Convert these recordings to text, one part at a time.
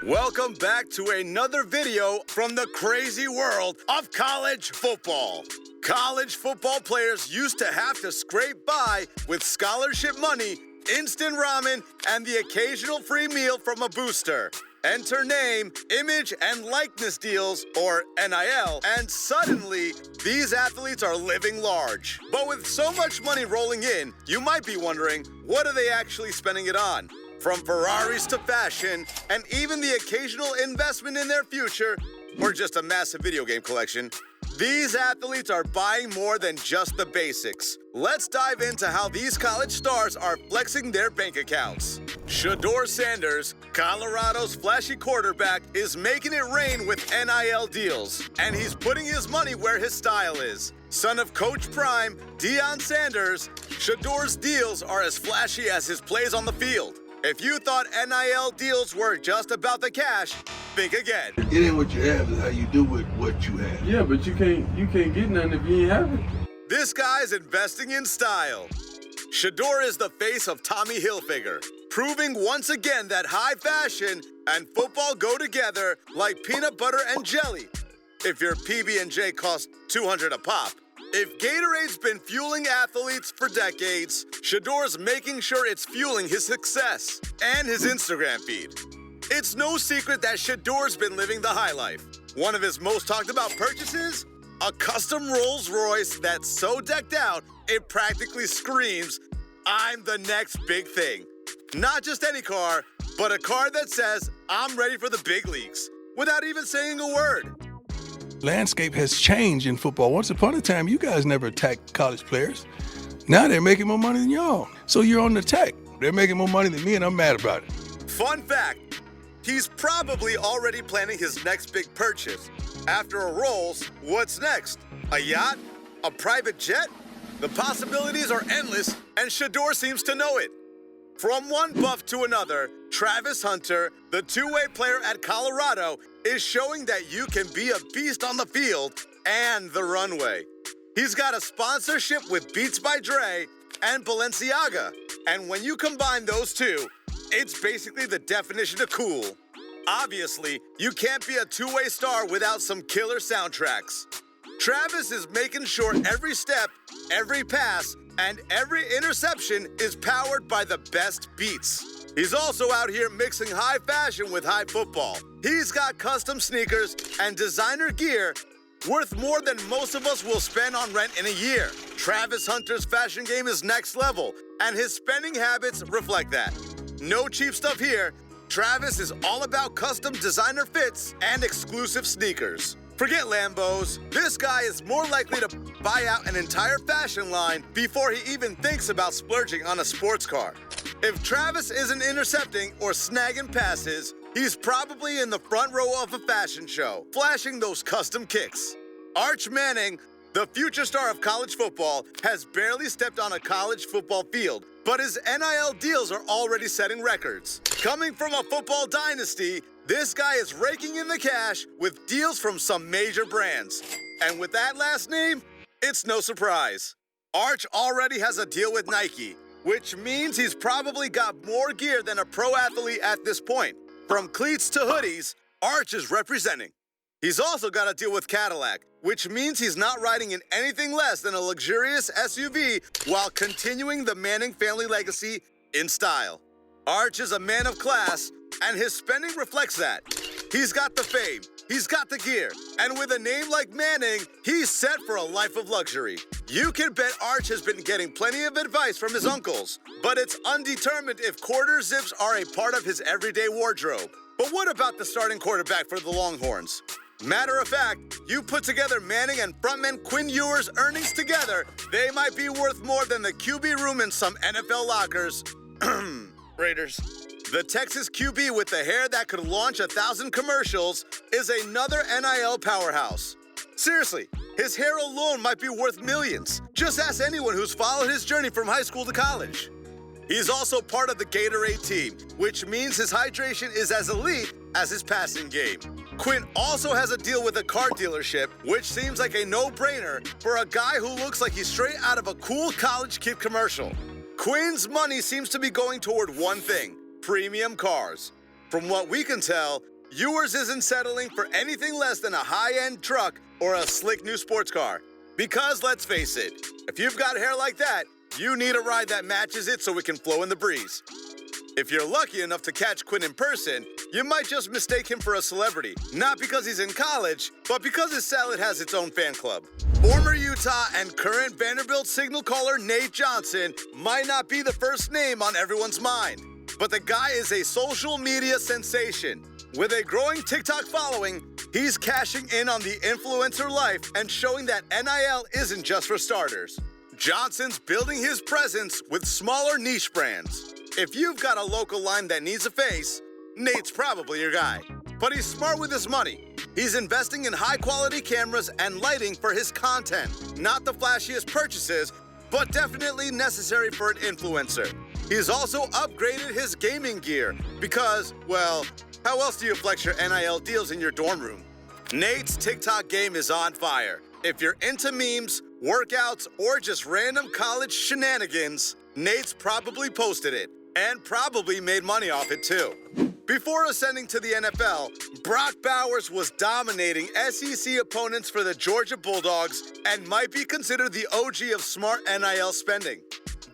Welcome back to another video from the crazy world of college football. College football players used to have to scrape by with scholarship money, instant ramen, and the occasional free meal from a booster. Enter name, image, and likeness deals, or NIL, and suddenly, these athletes are living large. But with so much money rolling in, you might be wondering, what are they actually spending it on? From Ferraris to fashion, and even the occasional investment in their future, or just a massive video game collection, these athletes are buying more than just the basics. Let's dive into how these college stars are flexing their bank accounts. Shedeur Sanders, Colorado's flashy quarterback, is making it rain with NIL deals, and he's putting his money where his style is. Son of Coach Prime, Deion Sanders, Shedeur's deals are as flashy as his plays on the field. If you thought NIL deals were just about the cash, think again. It ain't what you have, it's how you do with what you have. Yeah, but you can't get nothing if you ain't have it. This guy's investing in style. Shedeur is the face of Tommy Hilfiger, proving once again that high fashion and football go together like peanut butter and jelly. If your PB&J costs $200 a pop. If Gatorade's been fueling athletes for decades, Shedeur's making sure it's fueling his success and his Instagram feed. It's no secret that Shedeur's been living the high life. One of his most talked about purchases? A custom Rolls-Royce that's so decked out, it practically screams, "I'm the next big thing." Not just any car, but a car that says, "I'm ready for the big leagues," without even saying a word. Landscape has changed in football. Once upon a time, you guys never attacked college players. Now they're making more money than y'all. So you're on the attack. They're making more money than me, and I'm mad about it. Fun fact, he's probably already planning his next big purchase. After a Rolls, what's next? A yacht? A private jet? The possibilities are endless, and Shedeur seems to know it. From one buff to another, Travis Hunter, the two-way player at Colorado, is showing that you can be a beast on the field and the runway. He's got a sponsorship with Beats by Dre and Balenciaga. And when you combine those two, it's basically the definition of cool. Obviously, you can't be a two-way star without some killer soundtracks. Travis is making sure every step, every pass, and every interception is powered by the best beats. He's also out here mixing high fashion with high football. He's got custom sneakers and designer gear worth more than most of us will spend on rent in a year. Travis Hunter's fashion game is next level, and his spending habits reflect that. No cheap stuff here. Travis is all about custom designer fits and exclusive sneakers. Forget Lambos. This guy is more likely to buy out an entire fashion line before he even thinks about splurging on a sports car. If Travis isn't intercepting or snagging passes, he's probably in the front row of a fashion show, flashing those custom kicks. Arch Manning, the future star of college football, has barely stepped on a college football field, but his NIL deals are already setting records. Coming from a football dynasty, this guy is raking in the cash with deals from some major brands. And with that last name, it's no surprise. Arch already has a deal with Nike, which means he's probably got more gear than a pro athlete at this point. From cleats to hoodies, Arch is representing. He's also got a deal with Cadillac, which means he's not riding in anything less than a luxurious SUV while continuing the Manning family legacy in style. Arch is a man of class, and his spending reflects that. He's got the fame, he's got the gear, and with a name like Manning, he's set for a life of luxury. You can bet Arch has been getting plenty of advice from his uncles, but it's undetermined if quarter zips are a part of his everyday wardrobe. But what about the starting quarterback for the Longhorns? Matter of fact, you put together Manning and frontman Quinn Ewers' earnings together, they might be worth more than the QB room in some NFL lockers. Raiders. The Texas QB with the hair that could launch 1,000 commercials is another NIL powerhouse. Seriously, his hair alone might be worth millions. Just ask anyone who's followed his journey from high school to college. He's also part of the Gatorade team, which means his hydration is as elite as his passing game. Quinn also has a deal with a car dealership, which seems like a no-brainer for a guy who looks like he's straight out of a cool college kid commercial. Quinn's money seems to be going toward one thing: premium cars. From what we can tell, yours isn't settling for anything less than a high-end truck or a slick new sports car. Because let's face it, if you've got hair like that, you need a ride that matches it so it can flow in the breeze. If you're lucky enough to catch Quinn in person, you might just mistake him for a celebrity, not because he's in college, but because his salad has its own fan club. Former Utah and current Vanderbilt signal caller Nate Johnson might not be the first name on everyone's mind, but the guy is a social media sensation. With a growing TikTok following, he's cashing in on the influencer life and showing that NIL isn't just for starters. Johnson's building his presence with smaller niche brands. If you've got a local line that needs a face, Nate's probably your guy. But he's smart with his money. He's investing in high-quality cameras and lighting for his content. Not the flashiest purchases, but definitely necessary for an influencer. He's also upgraded his gaming gear because, well, how else do you flex your NIL deals in your dorm room? Nate's TikTok game is on fire. If you're into memes, workouts, or just random college shenanigans, Nate's probably posted it and probably made money off it too. Before ascending to the NFL, Brock Bowers was dominating SEC opponents for the Georgia Bulldogs and might be considered the OG of smart NIL spending.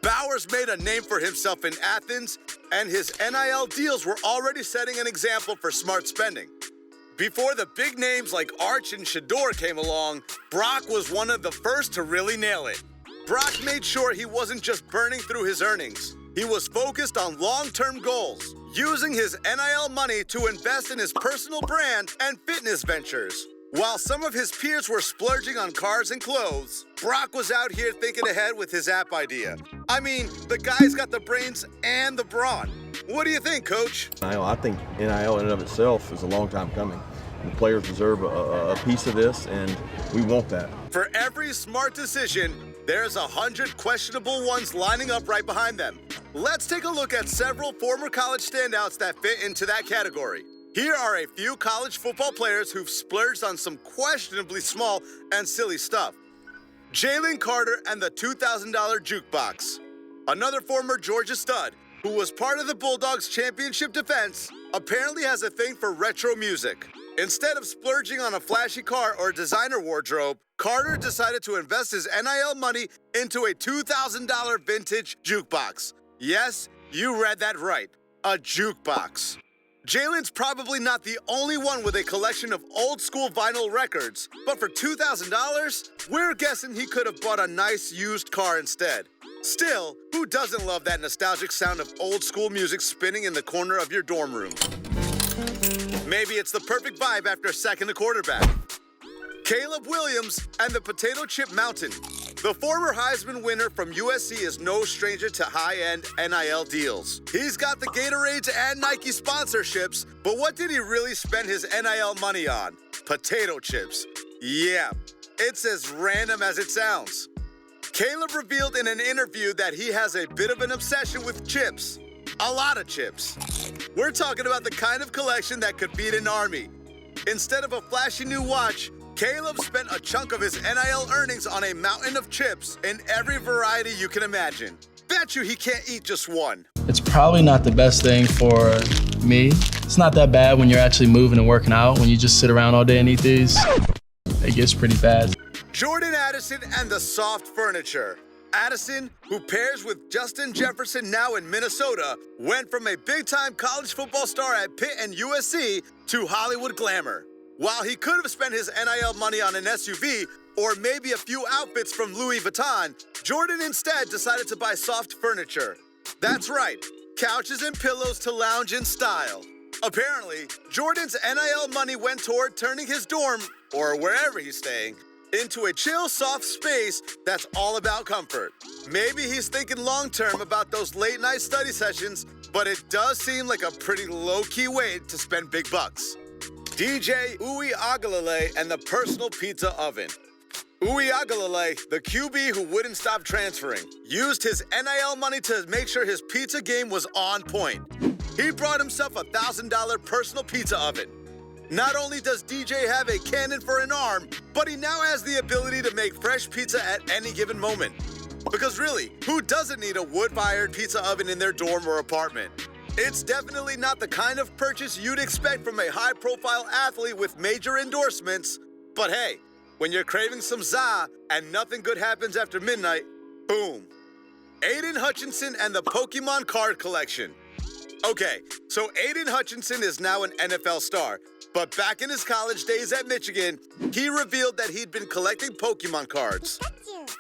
Bowers made a name for himself in Athens, and his NIL deals were already setting an example for smart spending. Before the big names like Arch and Shedeur came along, Brock was one of the first to really nail it. Brock made sure he wasn't just burning through his earnings. He was focused on long-term goals, using his NIL money to invest in his personal brand and fitness ventures. While some of his peers were splurging on cars and clothes, Brock was out here thinking ahead with his app idea. I mean, the guy's got the brains and the brawn. What do you think, Coach? I think NIL in and of itself is a long time coming. The players deserve a piece of this, and we want that. For every smart decision, there's 100 questionable ones lining up right behind them. Let's take a look at several former college standouts that fit into that category. Here are a few college football players who've splurged on some questionably small and silly stuff. Jalen Carter and the $2,000 jukebox. Another former Georgia stud who was part of the Bulldogs' championship defense apparently has a thing for retro music. Instead of splurging on a flashy car or designer wardrobe, Carter decided to invest his NIL money into a $2,000 vintage jukebox. Yes, you read that right, a jukebox. Jalen's probably not the only one with a collection of old-school vinyl records, but for $2,000, we're guessing he could have bought a nice used car instead. Still, who doesn't love that nostalgic sound of old-school music spinning in the corner of your dorm room? Maybe it's the perfect vibe after sacking the quarterback. Caleb Williams and the Potato Chip Mountain. The former Heisman winner from USC is no stranger to high-end NIL deals. He's got the Gatorades and Nike sponsorships, but what did he really spend his NIL money on? Potato chips. Yeah, it's as random as it sounds. Caleb revealed in an interview that he has a bit of an obsession with chips. A lot of chips. We're talking about the kind of collection that could beat an army. Instead of a flashy new watch, Caleb spent a chunk of his NIL earnings on a mountain of chips in every variety you can imagine. Bet you he can't eat just one. It's probably not the best thing for me. It's not that bad when you're actually moving and working out. When you just sit around all day and eat these, it gets pretty bad. Jordan Addison and the soft furniture. Addison, who pairs with Justin Jefferson now in Minnesota, went from a big-time college football star at Pitt and USC to Hollywood glamour. While he could have spent his NIL money on an SUV or maybe a few outfits from Louis Vuitton, Jordan instead decided to buy soft furniture. That's right, couches and pillows to lounge in style. Apparently, Jordan's NIL money went toward turning his dorm, or wherever he's staying, into a chill, soft space that's all about comfort. Maybe he's thinking long-term about those late-night study sessions, but it does seem like a pretty low-key way to spend big bucks. DJ Uiagalelei and the personal pizza oven. Uiagalelei, the QB who wouldn't stop transferring, used his NIL money to make sure his pizza game was on point. He brought himself a $1,000 personal pizza oven. Not only does DJ have a cannon for an arm, but he now has the ability to make fresh pizza at any given moment. Because really, who doesn't need a wood-fired pizza oven in their dorm or apartment? It's definitely not the kind of purchase you'd expect from a high-profile athlete with major endorsements. But hey, when you're craving some za and nothing good happens after midnight, boom. Aiden Hutchinson and the Pokemon card collection. Okay, so Aiden Hutchinson is now an NFL star, but back in his college days at Michigan, he revealed that he'd been collecting Pokemon cards.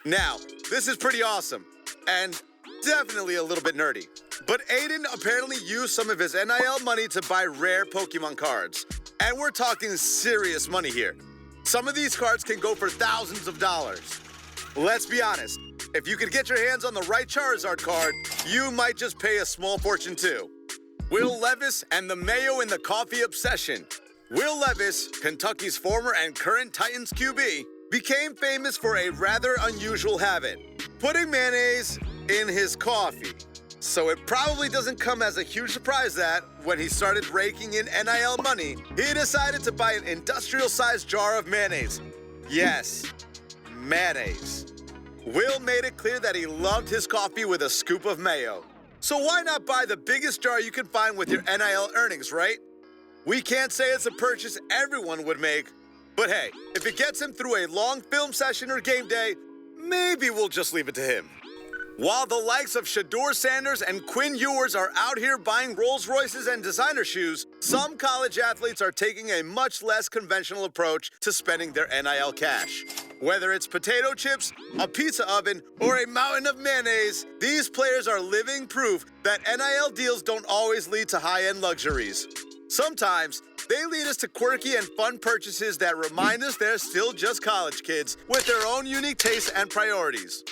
Now, this is pretty awesome, and definitely a little bit nerdy. But Aiden apparently used some of his NIL money to buy rare Pokemon cards. And we're talking serious money here. Some of these cards can go for thousands of dollars. Let's be honest, if you could get your hands on the right Charizard card, you might just pay a small fortune too. Will Levis and the mayo in the coffee obsession. Will Levis, Kentucky's former and current Titans QB, became famous for a rather unusual habit, putting mayonnaise in his coffee. So it probably doesn't come as a huge surprise that, when he started raking in NIL money, he decided to buy an industrial-sized jar of mayonnaise. Yes, mayonnaise. Will made it clear that he loved his coffee with a scoop of mayo. So why not buy the biggest jar you can find with your NIL earnings, right? We can't say it's a purchase everyone would make, but hey, if it gets him through a long film session or game day, maybe we'll just leave it to him. While the likes of Shedeur Sanders and Quinn Ewers are out here buying Rolls-Royces and designer shoes, some college athletes are taking a much less conventional approach to spending their NIL cash. Whether it's potato chips, a pizza oven, or a mountain of mayonnaise, these players are living proof that NIL deals don't always lead to high-end luxuries. Sometimes, they lead us to quirky and fun purchases that remind us they're still just college kids with their own unique tastes and priorities.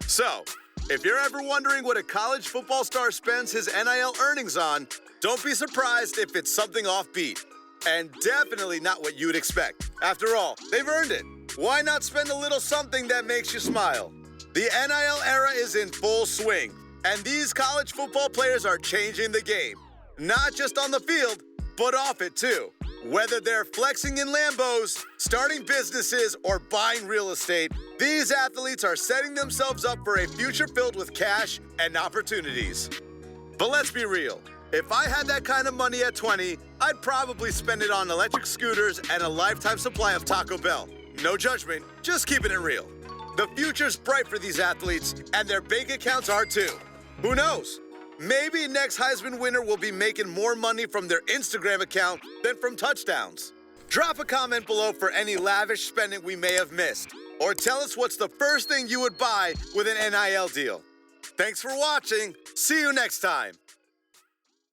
So, if you're ever wondering what a college football star spends his NIL earnings on, don't be surprised if it's something offbeat. And definitely not what you'd expect. After all, they've earned it. Why not spend a little something that makes you smile? The NIL era is in full swing, and these college football players are changing the game. Not just on the field, but off it too. Whether they're flexing in Lambos, starting businesses, or buying real estate, these athletes are setting themselves up for a future filled with cash and opportunities. But let's be real. If I had that kind of money at 20, I'd probably spend it on electric scooters and a lifetime supply of Taco Bell. No judgment, just keeping it real. The future's bright for these athletes, and their bank accounts are too. Who knows? Maybe next Heisman winner will be making more money from their Instagram account than from touchdowns. Drop a comment below for any lavish spending we may have missed. Or tell us what's the first thing you would buy with an NIL deal. Thanks for watching. See you next time.